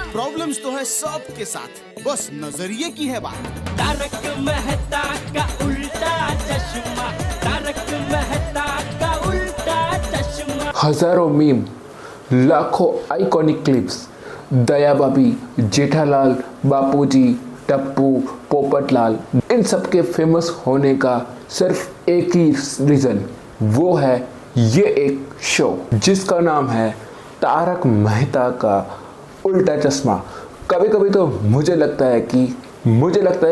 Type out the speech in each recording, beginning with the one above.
Problems तो है सबके साथ, बस नजरिए की है बात। तारक मेहता का उल्टा चश्मा, तारक मेहता का उल्टा चश्मा। हजारों मीम, लाखों आइकॉनिक क्लिप्स, दया भाभी, जेठालाल, बापूजी, टप्पू, पोपटलाल, इन सब के फेमस होने का सिर्फ एक ही रीज़न, वो है ये एक शो जिसका नाम है तारक मेहता का उल्टा चश्मा। कभी कभी तो मुझे लगता है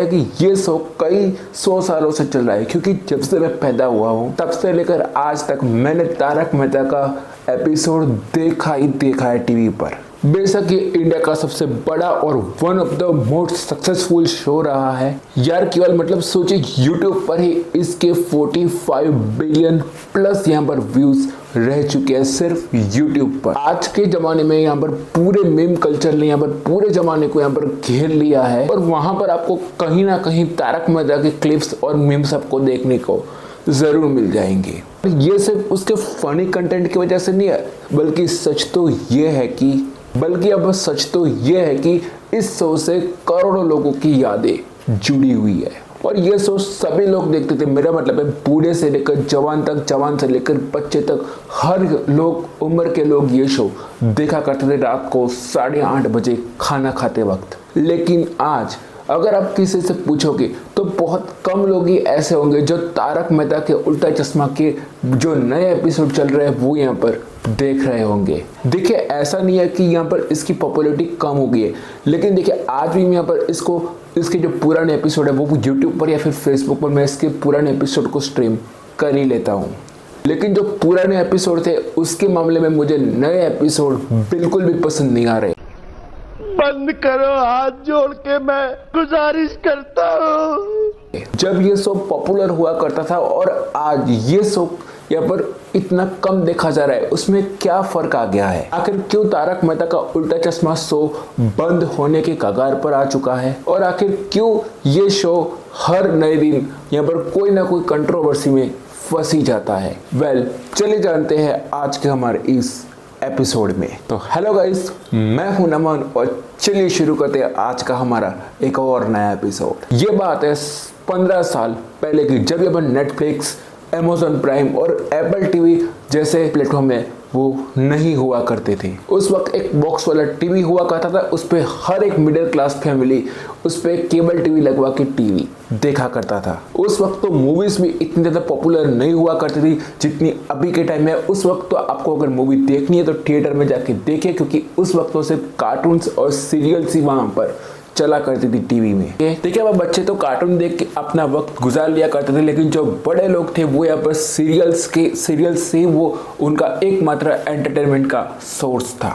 कि ये शो कई 100 सालों से चल रहा है, क्योंकि जब से मैं पैदा हुआ हूँ तब से लेकर आज तक मैंने तारक मेहता का एपिसोड देखा ही देखा है टीवी पर। बेशक ये इंडिया का सबसे बड़ा और one of the most successful show रहा है यार। केवल मतलब सोचिए, यूट्यूब पर ही इसके 45 बिलियन प्लस यहाँ पर व्यूज रह चुके हैं सिर्फ यूट्यूब पर। आज के जमाने में यहाँ पर पूरे मीम कल्चर ने यहाँ पर पूरे जमाने को यहाँ पर घेर लिया है, और वहां पर आपको कहीं ना कहीं तारक मेहता के क्लिप्स और मीम्स आपको देखने को जरूर मिल जाएंगे। ये सिर्फ उसके फनी कंटेंट की वजह से नहीं है, बल्कि सच तो ये है कि इस शो से करोड़ों लोगों की यादें जुड़ी हुई है, और ये शो सभी लोग देखते थे। मेरा मतलब है बूढ़े से लेकर जवान तक, जवान से लेकर बच्चे तक, हर लोग, उम्र के लोग ये शो देखा करते थे रात को 8:30 बजे खाना खाते वक्त। लेकिन आज अगर आप किसी से पूछोगे तो बहुत कम लोग ही ऐसे होंगे जो तारक मेहता के उल्टा चश्मा के जो नए एपिसोड चल रहे हैं वो यहाँ पर देख रहे होंगे। देखिए, ऐसा नहीं है कि यहाँ पर इसकी पॉपुलैरिटी कम हो गई है, लेकिन देखिए आज भी यहाँ पर इसके जो पुराने एपिसोड है वो यूट्यूब पर या फिर फेसबुक पर मैं इसके पुराने एपिसोड को स्ट्रीम कर ही लेता हूँ। लेकिन जो पुराने एपिसोड थे उसके मामले में मुझे नए एपिसोड बिल्कुल भी पसंद नहीं आ रहे। बंद करो, हाथ जोड़ के मैं गुजारिश करता हूँ। जब ये शो पॉपुलर हुआ करता था और आज ये शो यहाँ पर इतना कम देखा जा रहा है, उसमें क्या फर्क आ गया है? आखिर क्यों तारक मेहता का उल्टा चश्मा शो बंद होने के कगार पर आ चुका है, और आखिर क्यों ये शो हर नए दिन यहाँ पर कोई ना कोई कंट्रोवर्सी में फंस ही जाता है? चलिए जानते हैं आज के हमारे इस एपिसोड में। तो हेलो गाइस, मैं हूं नमन, और चलिए शुरू करते हैं आज का हमारा एक और नया एपिसोड। ये बात है 15 साल पहले की, जब ये नेटफ्लिक्स, अमेज़न प्राइम और एप्पल टीवी जैसे प्लेटफॉर्म में वो नहीं हुआ करते थे। उस वक्त एक बॉक्स वाला टीवी हुआ करता था, उस पे हर एक मिडिल क्लास फैमिली उस पे केबल टीवी लगवा के टीवी देखा करता था। उस वक्त तो मूवीज भी इतनी ज़्यादा पॉपुलर नहीं हुआ करती थी जितनी अभी के टाइम में। उस वक्त तो आपको अगर मूवी देखनी है तो थिएटर में जाके देखिए, क्योंकि उस वक्त तो सिर्फ कार्टून्स और सीरियल्स ही वहाँ पर चला करती थी टीवी में। देखिए, अब बच्चे तो कार्टून देख के अपना वक्त गुजार लिया करते थे, लेकिन जो बड़े लोग थे वो यहाँ पर सीरियल्स से वो उनका एकमात्र एंटरटेनमेंट का सोर्स था।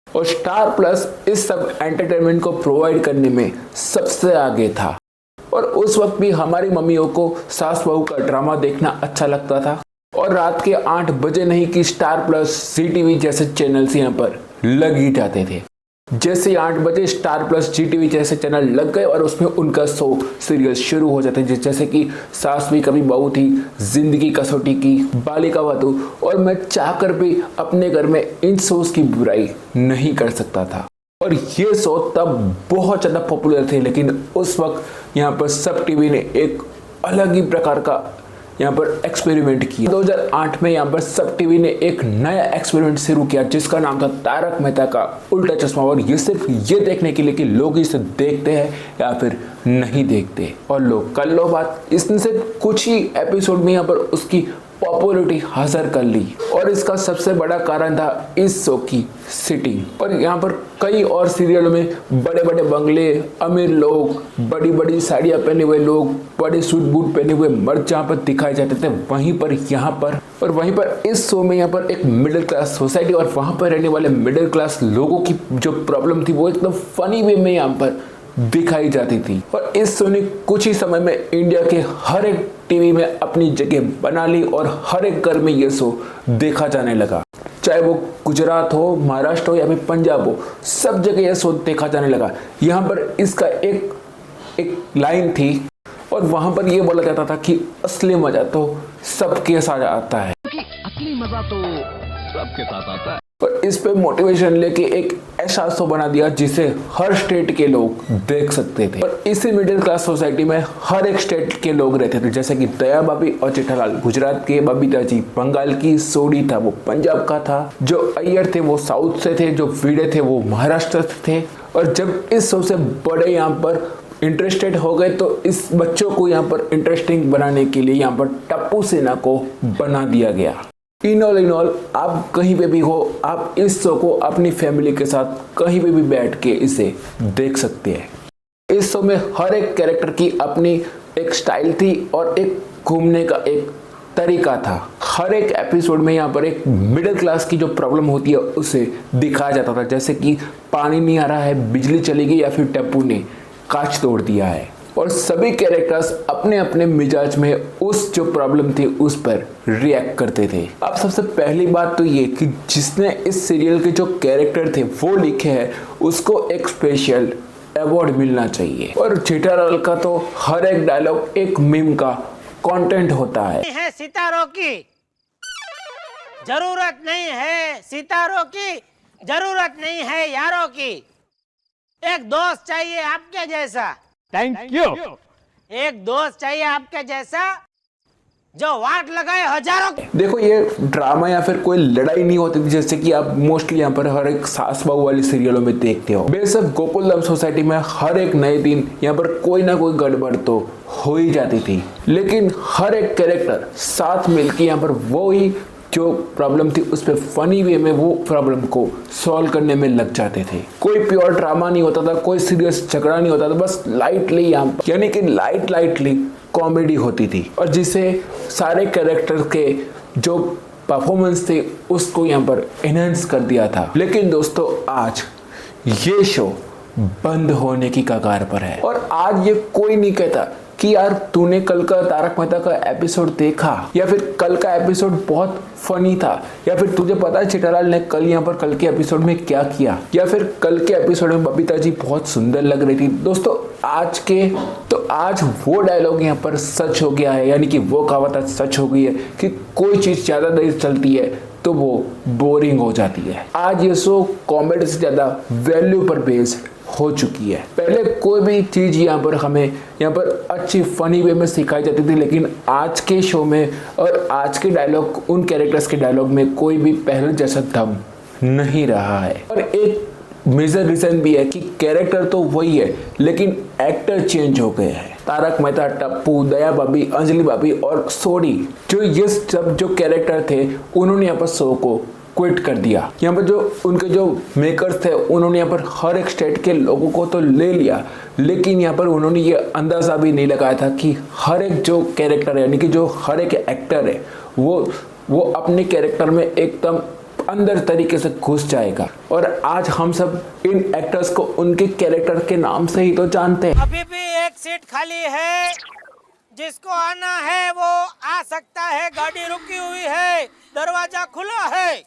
और स्टार प्लस इस सब एंटरटेनमेंट को प्रोवाइड करने में सबसे आगे था। और उस वक्त भी हमारी मम्मियों को सास बहू का ड्रामा देखना अच्छा लगता था, और रात के 8 बजे नहीं कि स्टार प्लस, जी टीवी जैसे चैनल्स यहाँ पर लग ही जाते थे। जैसे 8 बजे स्टार प्लस, जी टीवी जैसे चैनल लग गए और उसमें उनका शो सीरियल शुरू हो जाते हैं, जैसे कि सास भी कभी बहू थी, जिंदगी कसौटी की, बालिका वधू, और मैं चाहकर भी अपने घर में इन शोज की बुराई नहीं कर सकता था। और ये शो तब बहुत ज़्यादा पॉपुलर थे, लेकिन उस वक्त यहाँ पर सब टीवी ने एक अलग ही प्रकार का यहाँ पर एक्सपेरिमेंट किया। 2008 में यहाँ पर सब टीवी ने एक नया एक्सपेरिमेंट शुरू किया जिसका नाम था तारक मेहता का उल्टा चश्मा, और ये सिर्फ ये देखने के लिए कि लोग इसे देखते हैं या फिर नहीं देखते। और लोग कर लो बात, इसने सिर्फ कुछ ही एपिसोड में यहाँ पर उसकी पॉपुलैरिटी हासिल कर ली, और इसका सबसे बड़ा कारण था इस शो की सिटिंग। और यहाँ पर कई और सीरियलों में बड़े बड़े बंगले, अमीर लोग, बड़ी बड़ी साड़ियाँ पहने हुए लोग, बड़े सूट बूट पहने हुए मर्द जहाँ पर दिखाए जाते थे, वहीं पर इस शो में यहाँ पर एक मिडिल क्लास सोसाइटी और वहाँ पर रहने वाले मिडिल क्लास लोगों की जो प्रॉब्लम थी वो एकदम फनी वे में यहाँ पर दिखाई जाती थी। और इस शो ने कुछ ही समय में इंडिया के हर एक टीवी में अपनी जगह बना ली, और हर एक घर में ये शो देखा जाने लगा। चाहे वो गुजरात हो, महाराष्ट्र हो या फिर पंजाब हो, सब जगह ये शो देखा जाने लगा। यहाँ पर इसका एक लाइन थी, और वहां पर ये बोला जाता था कि असली मजा तो सबके साथ आता है। असली मजा तो सबके साथ आता है। पर इस पे मोटिवेशन लेके एक ऐसा शो बना दिया जिसे हर स्टेट के लोग देख सकते थे। और इसी मिडिल क्लास सोसाइटी में हर एक स्टेट के लोग रहते थे, जैसे कि दया भाभी और जेठालाल गुजरात के, बबीता जी बंगाल की, सोडी था वो पंजाब का था, जो अय्यर थे वो साउथ से थे, जो वीडे थे वो महाराष्ट्र से थे। और जब इस शो से बड़े यहाँ पर इंटरेस्टेड हो गए तो इस बच्चों को यहाँ पर इंटरेस्टिंग बनाने के लिए यहाँ पर टप्पू सेना को बना दिया गया। इन ऑल आप कहीं पे भी हो, आप इस शो को अपनी फैमिली के साथ कहीं पे भी बैठ के इसे देख सकते हैं। इस शो में हर एक कैरेक्टर की अपनी एक स्टाइल थी और एक घूमने का एक तरीका था। हर एक एपिसोड में यहाँ पर एक मिडिल क्लास की जो प्रॉब्लम होती है उसे दिखाया जाता था, जैसे कि पानी नहीं आ रहा है, बिजली चली गई या फिर टप्पू ने कांच तोड़ दिया है। और सभी कैरेक्टर्स अपने अपने मिजाज में उस जो प्रॉब्लम थी उस पर रिएक्ट करते थे। अब सबसे पहली बात तो ये कि जिसने इस सीरियल के जो कैरेक्टर थे वो लिखे हैं उसको एक स्पेशल अवार्ड मिलना चाहिए। और जेठालाल का तो हर एक डायलॉग एक मीम का कंटेंट होता है। सितारों की जरूरत नहीं है, सितारों की जरूरत नहीं है, यारों की एक दोस्त चाहिए आपके जैसा। Thank you. एक दोस्त चाहिए आपके जैसा जो वाट लगाए हजारों की। देखो ये ड्रामा या फिर कोई लड़ाई नहीं होती थी जैसे कि आप मोस्टली यहाँ पर हर एक सास बहू वाली सीरियलों में देखते हो। बेशक गोकुलधाम सोसाइटी में हर एक नए दिन यहाँ पर कोई ना कोई गड़बड़ तो हो ही जाती थी, लेकिन हर एक कैरेक्टर साथ मिलकर यहाँ पर वो ही जो प्रॉब्लम थी उस पर फनी वे में वो प्रॉब्लम को सॉल्व करने में लग जाते थे। कोई प्योर ड्रामा नहीं होता था, कोई सीरियस झगड़ा नहीं होता था, बस लाइटली यहाँ यानी कि लाइटली कॉमेडी होती थी और जिसे सारे कैरेक्टर के जो परफॉर्मेंस थे उसको यहाँ पर एनहांस कर दिया था। लेकिन दोस्तों आज ये शो बंद होने की कगार पर है और आज ये कोई नहीं कहता कि यार तूने कल का तारक मेहता का एपिसोड देखा या फिर कल का एपिसोड बहुत फनी था या फिर तुझे पता है जेठालाल ने कल यहाँ पर कल के एपिसोड में क्या किया या फिर कल के एपिसोड में बबीता जी बहुत सुंदर लग रही थी। दोस्तों आज वो डायलॉग यहाँ पर सच हो गया है, यानी कि वो कहावत आज सच हो गई है कि कोई चीज ज्यादा देर चलती है तो वो बोरिंग हो जाती है। आज ये शो कॉमेडी से ज्यादा वैल्यू पर बेस्ड हो चुकी है। पहले कोई भी चीज हमें यहाँ पर अच्छी फनी वे में सिखाई जाती थी, लेकिन आज के शो में और आज के डायलॉग उन कैरेक्टर्स के डायलॉग में कोई भी पहले जैसा दम नहीं रहा है। और एक मेजर रीजन भी है कि कैरेक्टर तो वही है लेकिन एक्टर चेंज हो गए हैं। तारक मेहता, टप्पू, दया भाभी, अंजलि भाभी और सोडी ये सब जो कैरेक्टर थे उन्होंने यहाँ पर शो को क्विट कर दिया। यहाँ पर जो उनके जो मेकर्स थे उन्होंने यहाँ पर हर एक स्टेट के लोगों को तो ले लिया, लेकिन यहाँ पर उन्होंने ये अंदाजा भी नहीं लगाया था कि हर एक जो कैरेक्टर है यानी कि जो हर एक एक्टर है वो अपने कैरेक्टर में एकदम अंदर तरीके से घुस जाएगा। और आज हम सब इन एक्टर्स को उनके कैरेक्टर के नाम से ही तो जानते हैं। अभी भी एक सीट खाली है, जिसको आना है वो आ सकता है, गाड़ी रुकी हुई है, दरवाजा खुला है।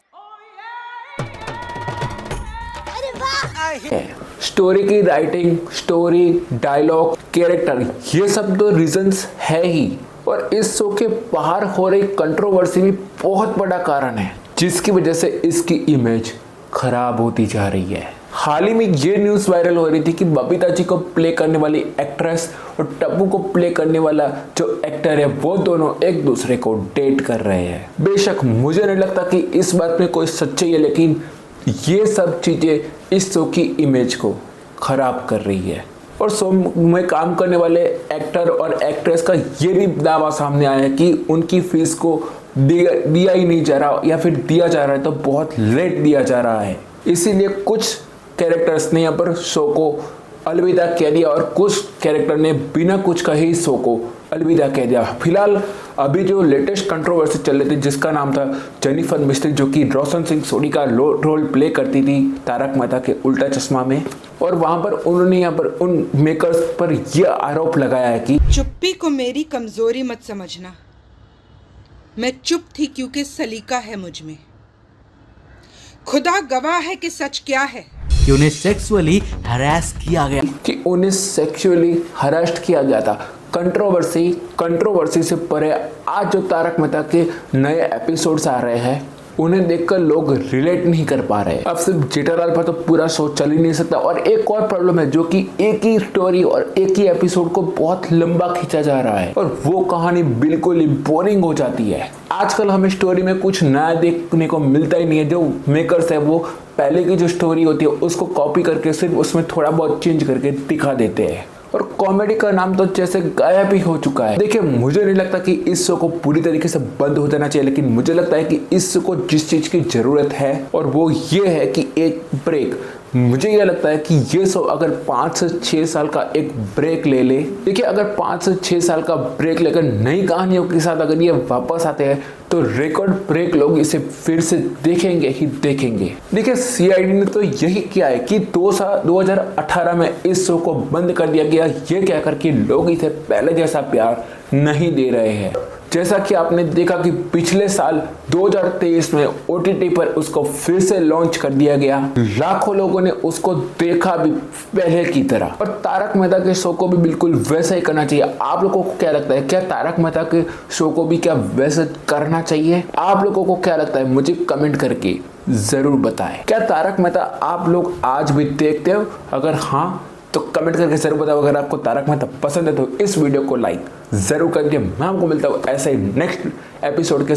स्टोरी की राइटिंग, स्टोरी, डायलॉग, कैरेक्टर ये सब तो रीजंस है ही, और इस शो के बाहर हो रही कंट्रोवर्सी भी बहुत बड़ा कारण है जिसकी वजह से इसकी इमेज खराब होती जा रही है। हाल ही में ये न्यूज़ वायरल हो रही थी कि बबीता जी को प्ले करने वाली एक्ट्रेस और टप्पू को प्ले करने वाला जो एक्टर है वो दोनों एक दूसरे को डेट कर रहे हैं। बेशक मुझे नहीं लगता कि इस बात में कोई सच्चाई है, लेकिन ये सब चीज़ें इस शो की इमेज को खराब कर रही है। और शो में काम करने वाले एक्टर और एक्ट्रेस का ये भी दावा सामने आया है कि उनकी फीस को दिया ही नहीं जा रहा या फिर दिया जा रहा है तो बहुत लेट दिया जा रहा है। इसीलिए कुछ कैरेक्टर्स ने यहाँ पर शो को अलविदा कह दिया और कुछ कैरेक्टर ने बिना कुछ कहे ही शो को अलविदा कह दिया। फिलहाल अभी जो लेटेस्ट कंट्रोवर्सी चल रही थी जिसका नाम था जेनिफर मिस्त्री, जो कि रोशन सिंह सोडी का रोल प्ले करती थी तारक मेहता के उल्टा चश्मा में, और वहां पर उन्होंने यहाँ पर उन मेकर्स पर यह आरोप लगाया है कि चुप्पी को मेरी कमजोरी मत समझना, मैं चुप थी क्योंकि सलीका है मुझ में। खुदा गवाह है कि सच क्या है कि उन्हें सेक्सुअली हरास किया गया, कि उन्हें सेक्सुअली हरास्ट किया गया था। कंट्रोवर्सी से परे आज जो तारक मेहता के नए एपिसोड्स आ रहे हैं उन्हें देखकर लोग रिलेट नहीं कर पा रहे। अब सिर्फ जेठालाल पर तो पूरा शो चल ही नहीं सकता। और एक और प्रॉब्लम है जो कि एक ही स्टोरी और एक ही एपिसोड को बहुत लंबा खींचा जा रहा है और वो कहानी बिल्कुल ही बोरिंग हो जाती है। आजकल हमें स्टोरी में कुछ नया देखने को मिलता ही नहीं है। जो मेकर्स है वो पहले की जो स्टोरी होती है उसको कॉपी करके सिर्फ उसमें थोड़ा बहुत चेंज करके दिखा देते हैं और कॉमेडी का नाम तो जैसे गायब ही हो चुका है। देखिए, मुझे नहीं लगता कि इस शो को पूरी तरीके से बंद हो जाना चाहिए, लेकिन मुझे लगता है कि इस शो को जिस चीज की जरूरत है और वो ये है कि एक ब्रेक। मुझे यह लगता है कि ये शो अगर 5 से 6 साल का एक ब्रेक ले ले, देखिए अगर 5 से 6 साल का ब्रेक लेकर नई कहानियों के साथ अगर ये वापस आते हैं तो रिकॉर्ड ब्रेक लोग इसे फिर से देखेंगे ही देखेंगे। देखिए, CID ने तो यही किया है कि 2018 में इस शो को बंद कर दिया गया, ये कहकर कि लोग इसे पहले जैसा प्यार नहीं दे रहे हैं। जैसा कि आपने देखा कि पिछले साल 2023 में OTT पर उसको फिर से लॉन्च कर दिया गया। लाखों लोगों ने उसको देखा भी पहले की तरह। और तारक मेहता के शो को भी बिल्कुल वैसा ही करना चाहिए। आप लोगों को क्या लगता है, क्या तारक मेहता के शो को भी क्या वैसे करना चाहिए? आप लोगों को क्या लगता है मुझे कमेंट करके जरूर बताएं। क्या तारक मेहता आप लोग आज भी देखते हो? अगर हाँ तो कमेंट करके जरूर बताओ। अगर आपको तारक मेहता पसंद है तो इस वीडियो को लाइक जरूर करिए। मैं आपको मिलता हूँ ऐसे ही नेक्स्ट एपिसोड के